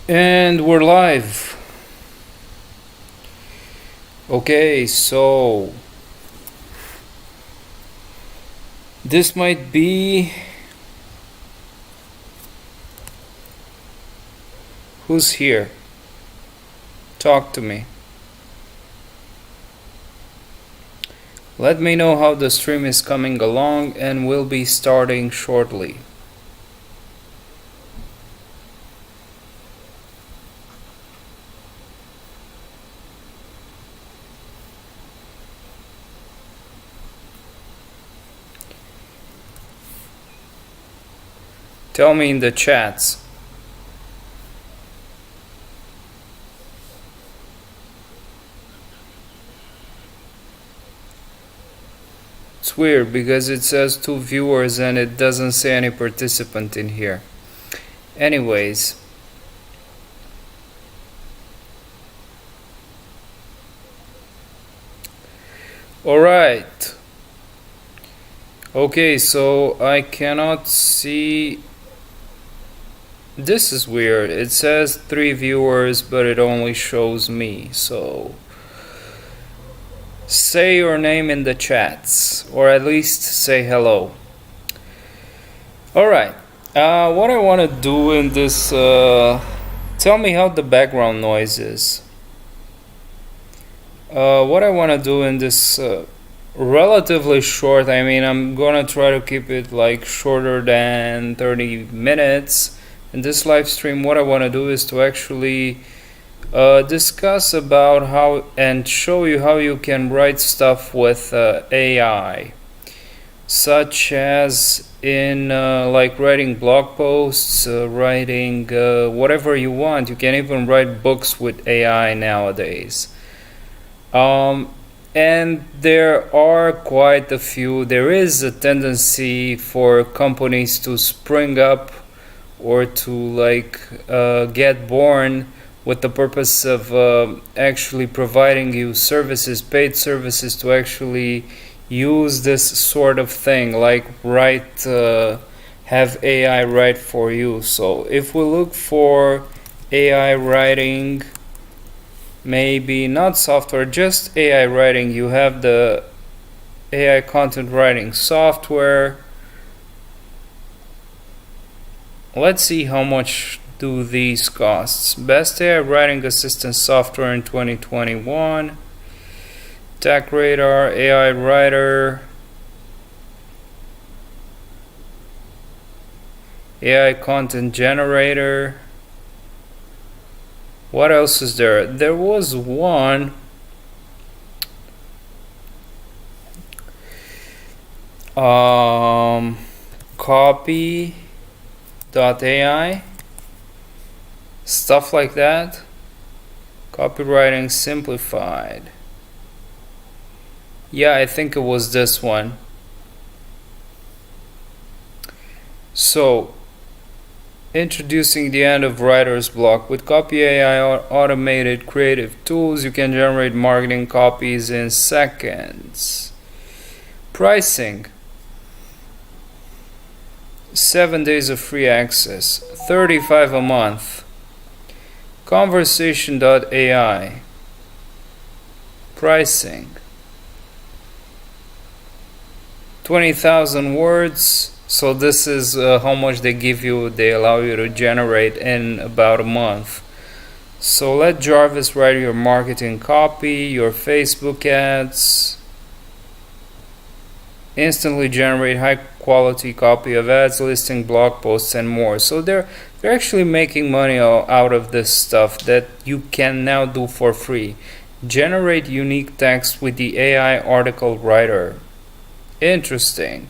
And we're live. Okay, so this might be... Who's here? Talk to me. Let me know how the stream is coming along, and we'll be starting shortly. Tell me in the chats. It's weird because it says 2 viewers and it doesn't say any participant in here. Anyways. Alright. Okay, so I cannot see... This is weird. It says 3 viewers, but it only shows me. So say your name in the chats, or at least say hello. Alright, what I want to do in this... tell me how the background noise is. What I want to do in this relatively short, I mean, I'm gonna try to keep it like shorter than 30 minutes. In this live stream, what I want to do is to actually discuss about how and show you how you can write stuff with AI, such as in like writing blog posts, writing whatever you want. You can even write books with AI nowadays. And there are quite a few. There is a tendency for companies to spring up or to like get born with the purpose of actually providing you services, paid services, to actually use this sort of thing, like have AI write for you. So if we look for AI writing, maybe not software, just AI writing, you have the AI content writing software. Let's see how much do these costs. Best AI writing assistant software in 2021. Tech Radar, AI Writer, AI Content Generator. What else is there? There was one. Copy.ai. Stuff like that. Copywriting simplified. Yeah, I think it was this one. So, introducing the end of writer's block. With Copy AI automated creative tools, you can generate marketing copies in seconds. Pricing. 7 days of free access. $35 a month. Conversation.ai. Pricing. 20,000 words. So this is how much they give you, they allow you to generate in about a month. So let Jarvis write your marketing copy, your Facebook ads. Instantly generate high quality copy of ads, listing, blog posts, and more. So they're actually making money out of this stuff that you can now do for free. Generate unique text with the AI article writer. Interesting.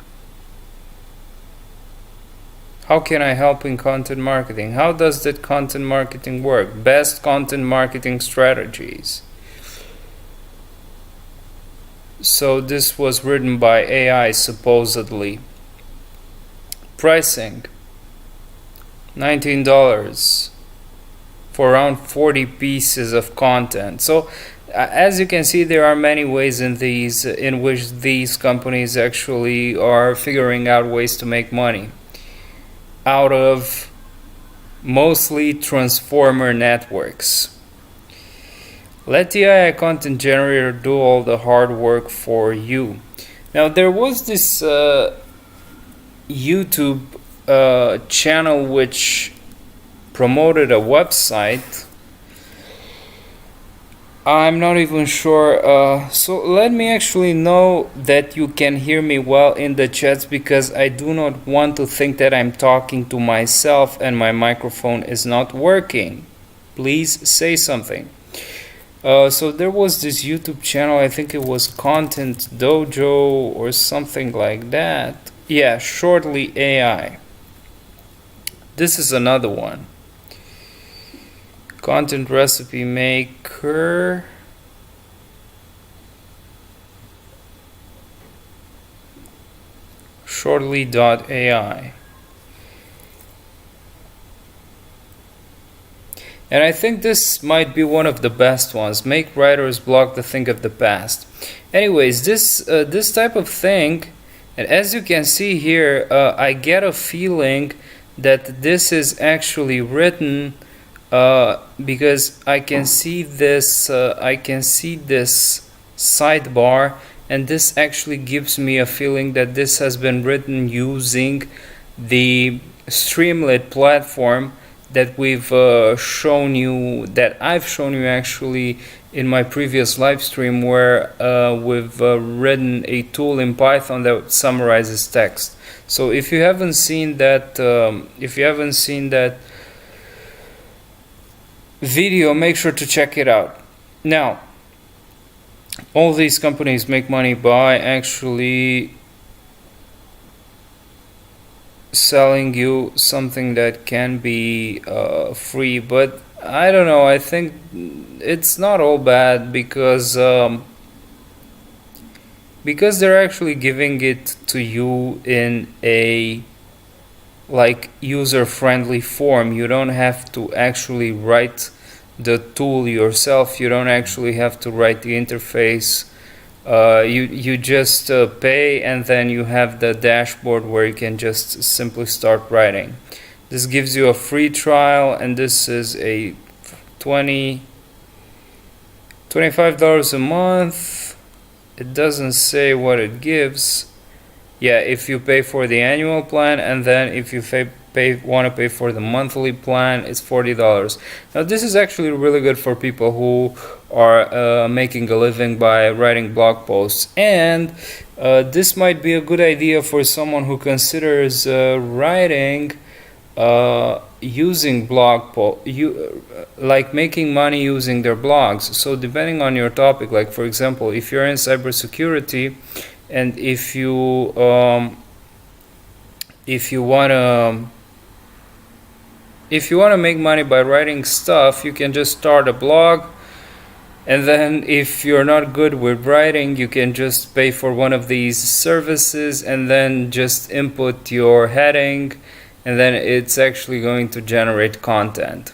How can I help in content marketing? How does that content marketing work? Best content marketing strategies. So this was written by AI supposedly. Pricing. $19 for around 40 pieces of content. So as you can see, there are many ways in which these companies actually are figuring out ways to make money out of mostly transformer networks. Let the AI content generator do all the hard work for you. Now there was this YouTube channel which promoted a website. I'm not even sure. So let me actually know that you can hear me well in the chats, because I do not want to think that I'm talking to myself and my microphone is not working. Please say something. So there was this YouTube channel, I think it was Content Dojo or something like that. Yeah, Shortly AI. This is another one. Content Recipe Maker. Shortly.ai. And I think this might be one of the best ones. Make writer's block the thing of the past. Anyways, this type of thing, and as you can see here, I get a feeling that this is actually written because I can see this sidebar, and this actually gives me a feeling that this has been written using the Streamlet platform that we've shown you, that I've shown you actually in my previous live stream, where we've written a tool in Python that summarizes text. So if you haven't seen that, video, make sure to check it out. Now, all these companies make money by actually selling you something that can be free, but I don't know, I think it's not all bad, because they're actually giving it to you in a like user-friendly form. You don't have to actually write the tool yourself, you don't actually have to write the interface. You just pay, and then you have the dashboard where you can just simply start writing. This gives you a free trial, and this is a $25 a month. It doesn't say what it gives. Yeah, if you pay for the annual plan, and then if you want to pay for the monthly plan, it's $40. Now this is actually really good for people who are making a living by writing blog posts, and this might be a good idea for someone who considers writing using like making money using their blogs. So depending on your topic, like for example, if you're in cybersecurity, and if you want to make money by writing stuff, you can just start a blog, and then if you're not good with writing, you can just pay for one of these services and then just input your heading, and then it's actually going to generate content.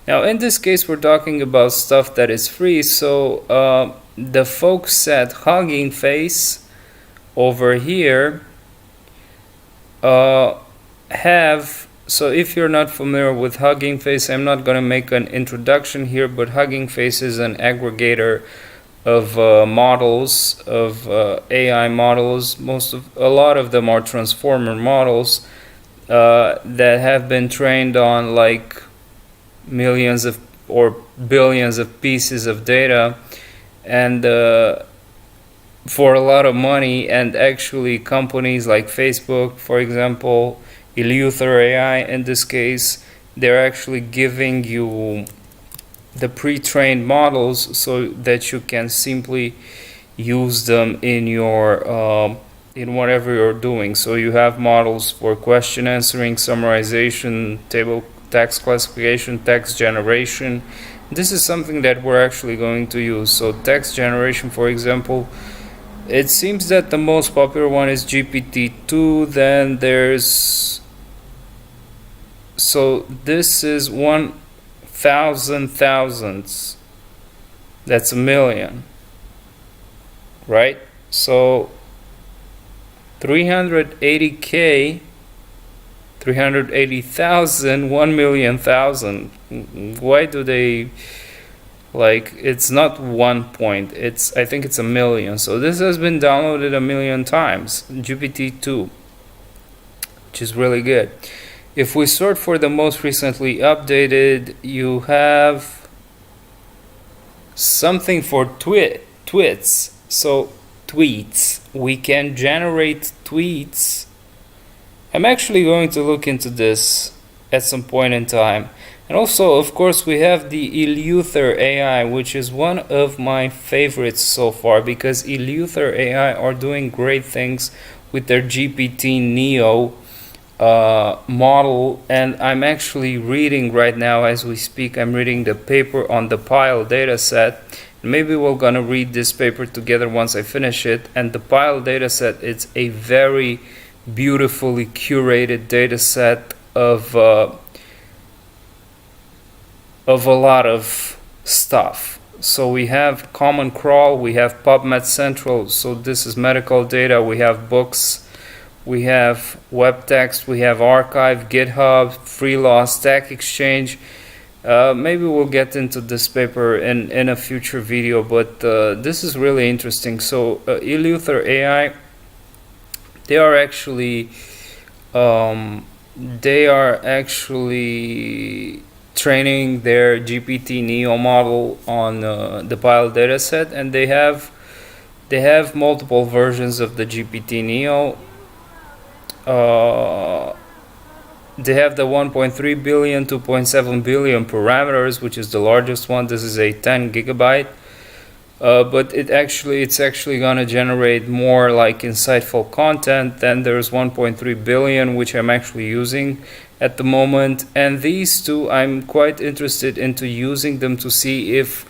Now in this case we're talking about stuff that is free, so the folks at Huggingface over here have, so if you're not familiar with Huggingface, I'm not going to make an introduction here, but Huggingface is an aggregator of models, of AI models. A lot of them are transformer models that have been trained on like millions of or billions of pieces of data, and for a lot of money. And actually companies like Facebook, for example, Eleuther AI in this case, they're actually giving you the pre-trained models so that you can simply use them in your in whatever you're doing. So you have models for question answering, summarization, table text classification, text generation. This is something that we're actually going to use. So text generation, for example, it seems that the most popular one is GPT-2. Then there's, so this is 1,000 thousandths. That's a million, right? So 380k 380,000, 1,000,000. Why do they, like, it's not 1 point, it's, I think it's a million. So this has been downloaded a million times, GPT-2, which is really good. If we sort for the most recently updated, you have something for tweets. So tweets, we can generate tweets. I'm actually going to look into this at some point in time. And also, of course, we have the Eleuther AI, which is one of my favorites so far, because Eleuther AI are doing great things with their GPT-Neo model. And I'm actually reading right now as we speak, I'm reading the paper on the Pile dataset. Maybe we're gonna read this paper together once I finish it. And the Pile dataset, it's a very beautifully curated data set of a lot of stuff. So we have Common Crawl, we have PubMed Central, so this is medical data, we have books, we have web text, we have archive, GitHub, Freelaw, Stack Exchange. Maybe we'll get into this paper in a future video, but this is really interesting. So Eleuther AI, they are actually training their GPT-Neo model on the Pile dataset, and they have multiple versions of the GPT-Neo. They have the 1.3 billion, 2.7 billion parameters, which is the largest one. This is a 10 gigabyte. But it's actually gonna generate more like insightful content. Then there's 1.3 billion, which I'm actually using at the moment. And these two, I'm quite interested into using them to see if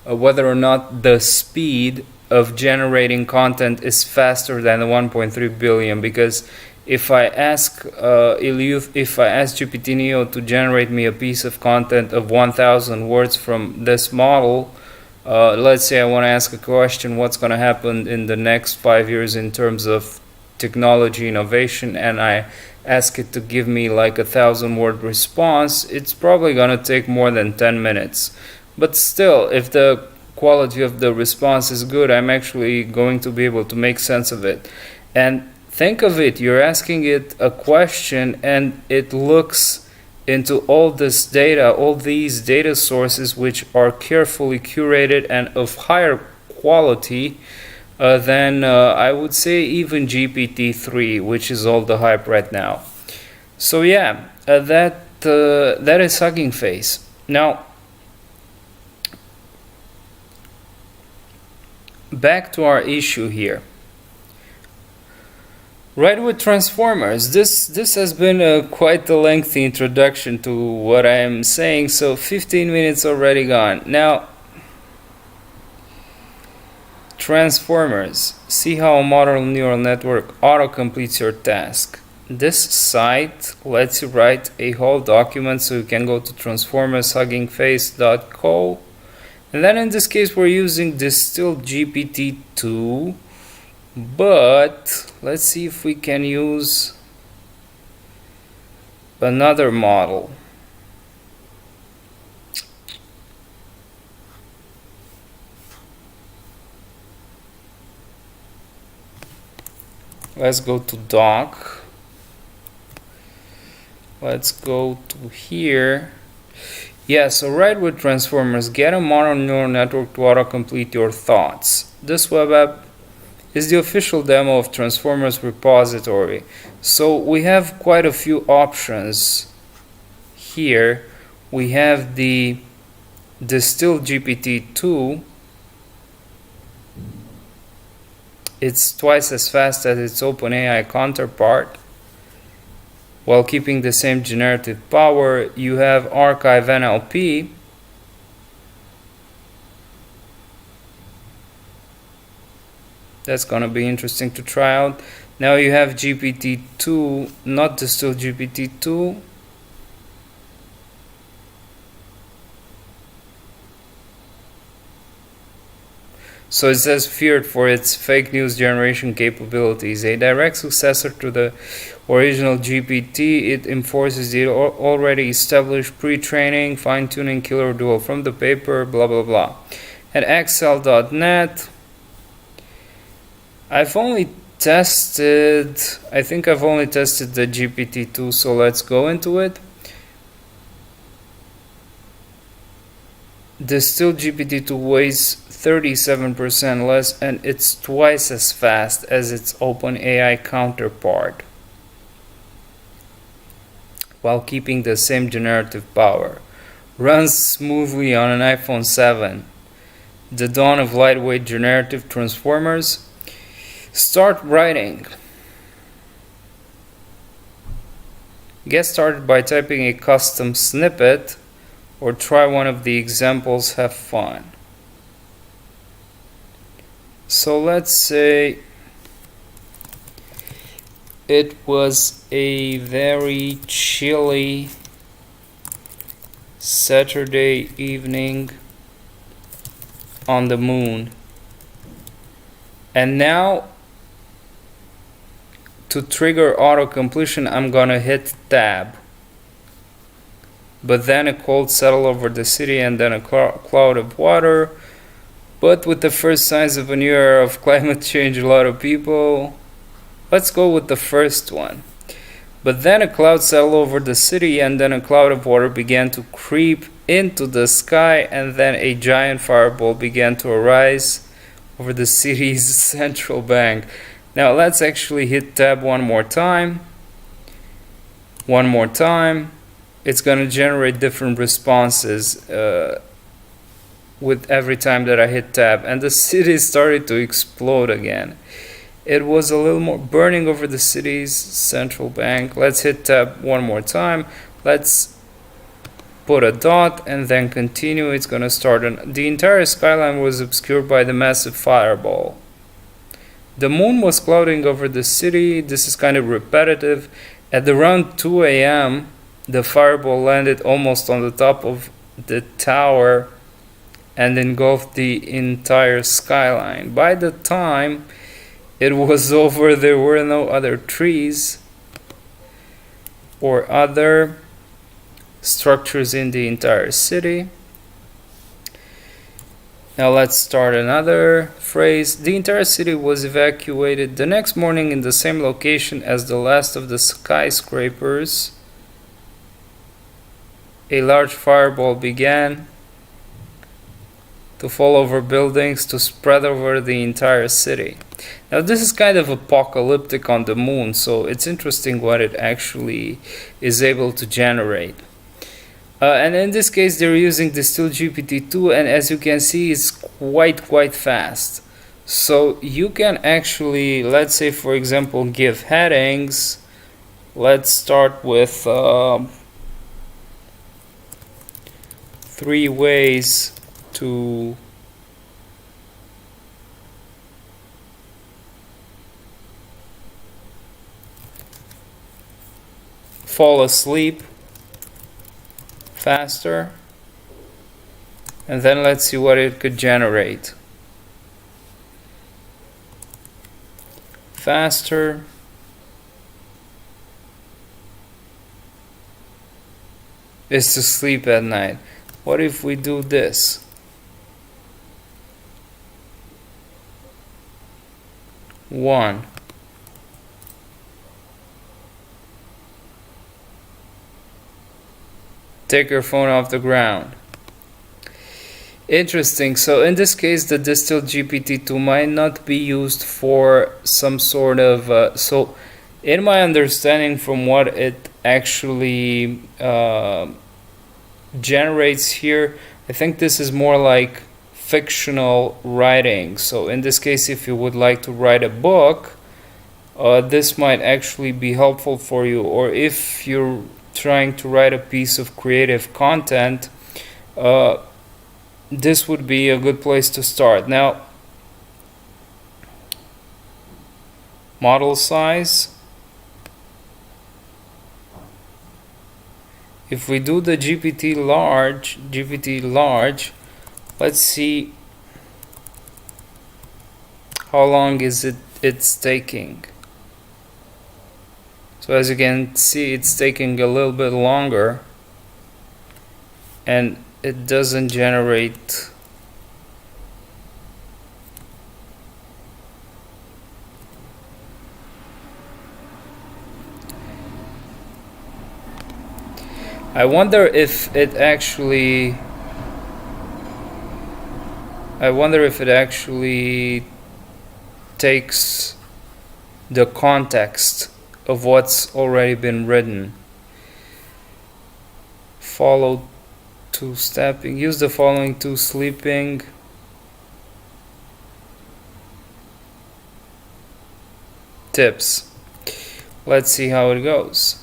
whether or not the speed of generating content is faster than the 1.3 billion. Because if I ask GPT-Neo to generate me a piece of content of 1,000 words from this model, let's say I want to ask a question, what's going to happen in the next 5 years in terms of technology innovation, and I ask it to give me like 1,000-word response, it's probably going to take more than 10 minutes. But still, if the quality of the response is good, I'm actually going to be able to make sense of it. And think of it, you're asking it a question and it looks into all this data, all these data sources, which are carefully curated and of higher quality than I would say even GPT-3, which is all the hype right now. So yeah, that is Huggingface. Now, back to our issue here. Right, with transformers, this has been quite a lengthy introduction to what I am saying, so 15 minutes already gone. Now, transformers, see how a modern neural network auto-completes your task. This site lets you write a whole document, so you can go to transformershuggingface.co, and then in this case we're using distilled GPT-2. But let's see if we can use another model. Let's go to doc. Let's go to here. Yeah, so right with transformers, get a modern neural network to autocomplete your thoughts. This web app is the official demo of Transformers repository. So we have quite a few options here. We have the distilled GPT-2. It's twice as fast as its OpenAI counterpart, while keeping the same generative power. You have Archive NLP. That's gonna be interesting to try out. Now you have GPT-2, not distilled GPT-2. So it says feared for its fake news generation capabilities. A direct successor to the original GPT, it enforces the already established pre-training, fine-tuning killer duel from the paper, blah blah blah. At Excel.net, I think I've only tested the GPT-2, so let's go into it. The still GPT-2 weighs 37% less and it's twice as fast as its OpenAI counterpart, while keeping the same generative power. Runs smoothly on an iPhone 7. The dawn of lightweight generative transformers. Start writing. Get started by typing a custom snippet or try one of the examples, have fun. So let's say it was a very chilly Saturday evening on the moon. And now, to trigger autocompletion, I'm gonna hit tab. But then a cold settled over the city and then a cloud of water. But with the first signs of a new era of climate change, a lot of people. Let's go with the first one. But then a cloud settled over the city and then a cloud of water began to creep into the sky and then a giant fireball began to arise over the city's central bank. Now let's actually hit tab one more time. One more time. It's going to generate different responses with every time that I hit tab, and the city started to explode again. It was a little more burning over the city's central bank. Let's hit tab one more time. Let's put a dot and then continue. It's going to start. The entire skyline was obscured by the massive fireball. The moon was clouding over the city. This is kind of repetitive. At around 2 a.m., the fireball landed almost on the top of the tower and engulfed the entire skyline. By the time it was over, there were no other trees or other structures in the entire city. Now let's start another phrase. The entire city was evacuated the next morning in the same location as the last of the skyscrapers. A large fireball began to fall over buildings to spread over the entire city. Now this is kind of apocalyptic on the moon, so it's interesting what it actually is able to generate. And in this case they're using the still GPT-2, and as you can see it's quite fast. So you can actually, let's say for example, give headings. Let's start with 3 ways to fall asleep faster, and then let's see what it could generate. Faster is to sleep at night. What if we do this? One. Take your phone off the ground. Interesting. So in this case, the distilled GPT-2 might not be used for some sort of... so in my understanding from what it actually generates here, I think this is more like fictional writing. So in this case, if you would like to write a book, this might actually be helpful for you. Or if you're trying to write a piece of creative content, this would be a good place to start. Now, model size. If we do the GPT large, let's see how long is it's taking. So as you can see, it's taking a little bit longer, and it doesn't generate I wonder if it actually takes the context of what's already been written. Follow to stepping. Use the following to sleeping. Tips. Let's see how it goes.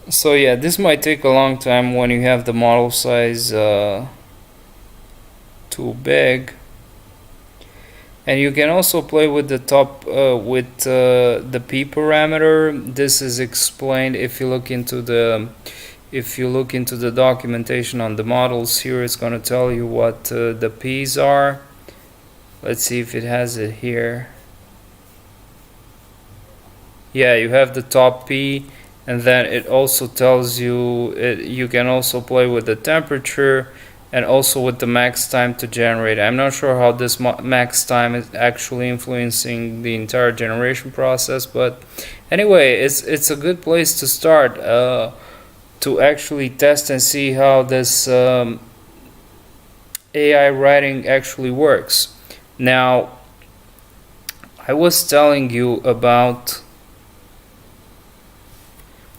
So yeah, this might take a long time when you have the model size too big, and you can also play with the top with the p parameter. This is explained if you look into the documentation on the models. Here it's going to tell you what the p's are. Let's see if it has it here. Yeah, you have the top p. And then it also tells you you can also play with the temperature and also with the max time to generate. I'm not sure how this max time is actually influencing the entire generation process, but anyway, it's a good place to start to actually test and see how this AI writing actually works. Now, I was telling you about.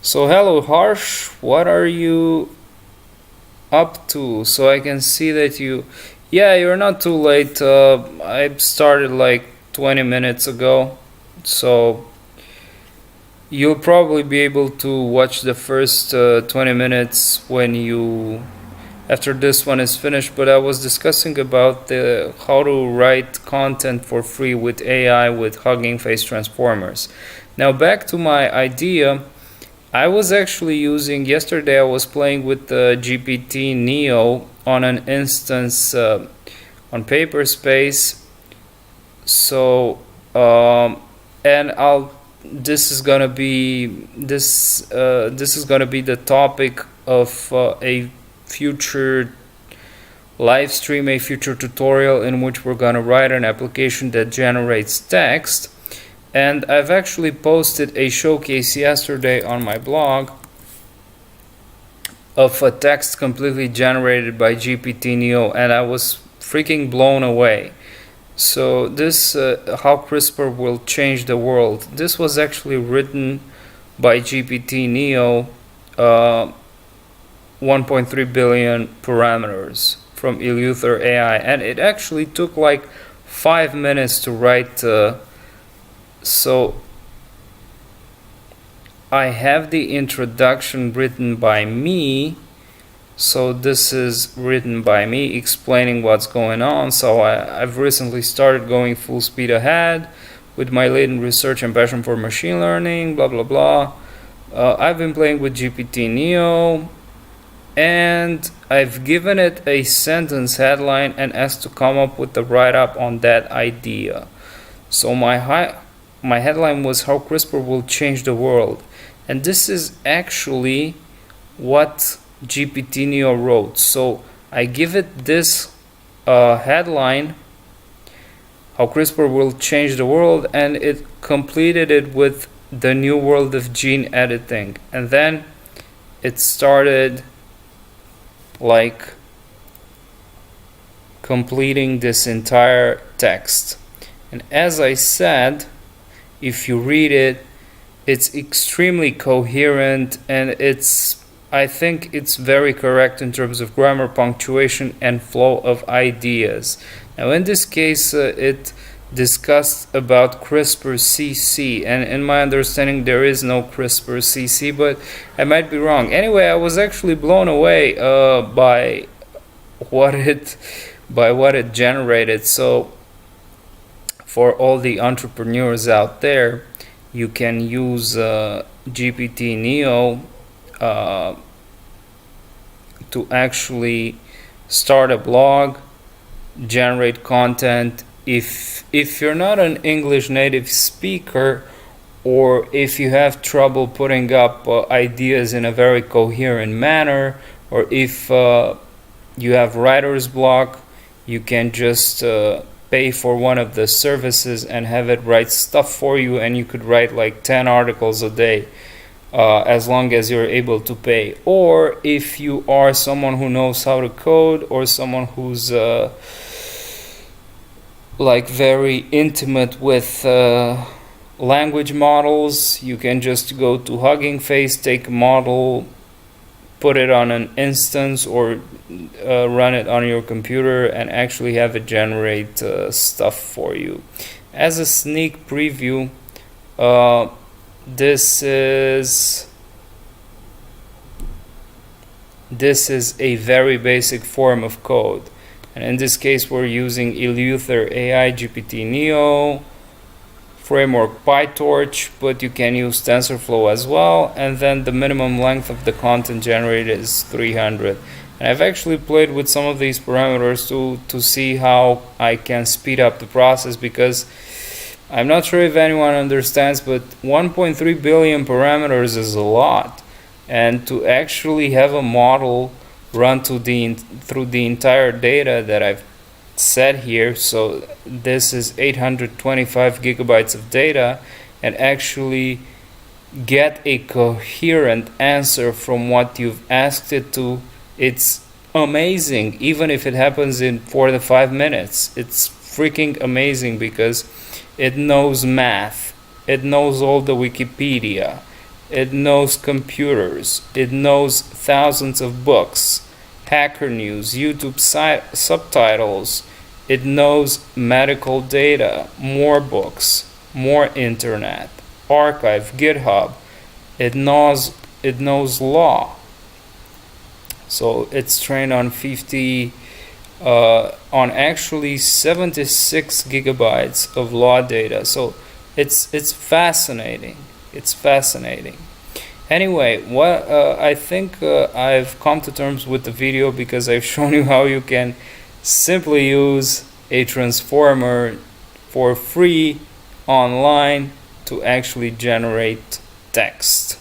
So hello Harsh, what are you up to? So I can see that you're not too late. I started like 20 minutes ago, so you'll probably be able to watch the first 20 minutes after this one is finished. But I was discussing about how to write content for free with AI with Huggingface transformers. Now back to my idea. I was actually yesterday I was playing with the GPT Neo on an instance on Paperspace. So and this is gonna be the topic of a future live stream, a future tutorial in which we're gonna write an application that generates text. And I've actually posted a showcase yesterday on my blog of a text completely generated by GPT Neo, and I was freaking blown away. So this, how CRISPR will change the world. This was actually written by GPT Neo, 1.3 billion parameters from Eleuther AI, and it actually took like 5 minutes to write. So I have the introduction written by me. So this is written by me explaining what's going on. So I've recently started going full speed ahead with my latent research and passion for machine learning, blah blah blah. I've been playing with GPT Neo, and I've given it a sentence headline and asked to come up with a write-up on that idea. So my headline was how CRISPR will change the world, and this is actually what GPT Neo wrote. So I give it this headline, how CRISPR will change the world, and it completed it with the new world of gene editing, and then it started like completing this entire text. And as I said, if you read it, it's extremely coherent, and I think it's very correct in terms of grammar, punctuation, and flow of ideas. Now in this case, it discussed about CRISPR-CC, and in my understanding there is no CRISPR-CC, but I might be wrong. Anyway, I was actually blown away by what it generated. So for all the entrepreneurs out there, you can use GPT Neo to actually start a blog, generate content. If you're not an English native speaker, or if you have trouble putting up ideas in a very coherent manner, or if you have writer's block, you can just pay for one of the services and have it write stuff for you, and you could write like 10 articles a day, as long as you're able to pay. Or if you are someone who knows how to code, or someone who's like very intimate with language models, you can just go to Huggingface, take a model, put it on an instance, or run it on your computer and actually have it generate stuff for you. As a sneak preview, this is a very basic form of code, and in this case we're using Eleuther AI, GPT Neo, framework PyTorch, but you can use TensorFlow as well, and then the minimum length of the content generated is 300. And I've actually played with some of these parameters to see how I can speed up the process, because I'm not sure if anyone understands, but 1.3 billion parameters is a lot, and to actually have a model run through the entire data that I've set here, so this is 825 gigabytes of data, and actually get a coherent answer from what you've asked it to, it's amazing. Even if it happens in 4 to 5 minutes, it's freaking amazing, because it knows math, it knows all the Wikipedia, it knows computers, it knows thousands of books, Hacker News, YouTube subtitles, it knows medical data, more books, more internet, archive, GitHub, it knows law. So it's trained on on actually 76 gigabytes of law data. So it's fascinating. It's fascinating. Anyway, what I think I've come to terms with the video, because I've shown you how you can simply use a transformer for free online to actually generate text.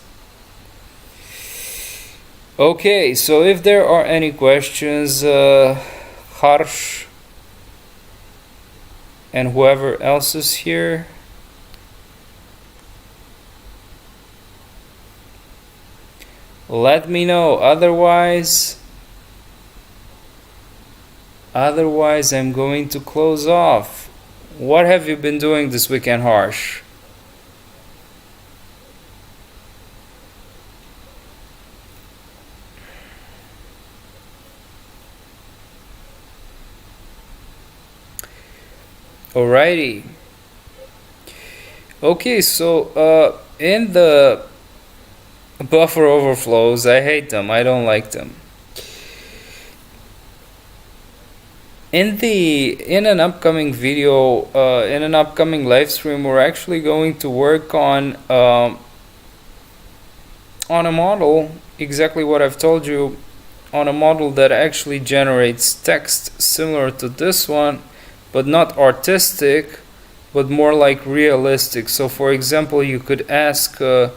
Okay, so if there are any questions, Harsh and whoever else is here, let me know. Otherwise I'm going to close off. What have you been doing this weekend, Harsh? Alrighty. Okay, so in the buffer overflows, I hate them. I don't like them. In an upcoming video, in an upcoming live stream, we're actually going to work on a model, exactly what I've told you, on a model that actually generates text similar to this one, but not artistic, but more like realistic. So for example, you could ask the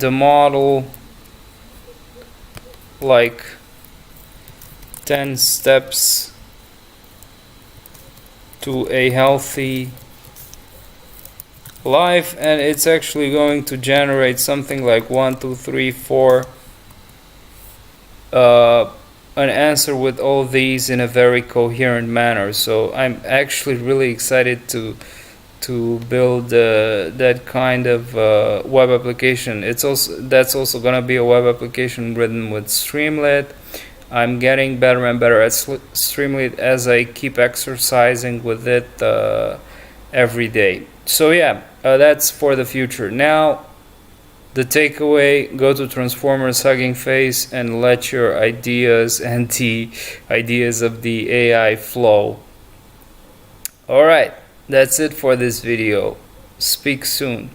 model like 10 steps to a healthy life, and it's actually going to generate something like 1, 2, 3, 4 an answer with all these in a very coherent manner. So I'm actually really excited to build that kind of web application. That's also gonna be a web application written with Streamlet. I'm getting better and better at Streamlet as I keep exercising with it every day. So yeah, that's for the future. Now, the takeaway: go to Transformers Huggingface and let your ideas and the ideas of the AI flow. Alright, that's it for this video. Speak soon.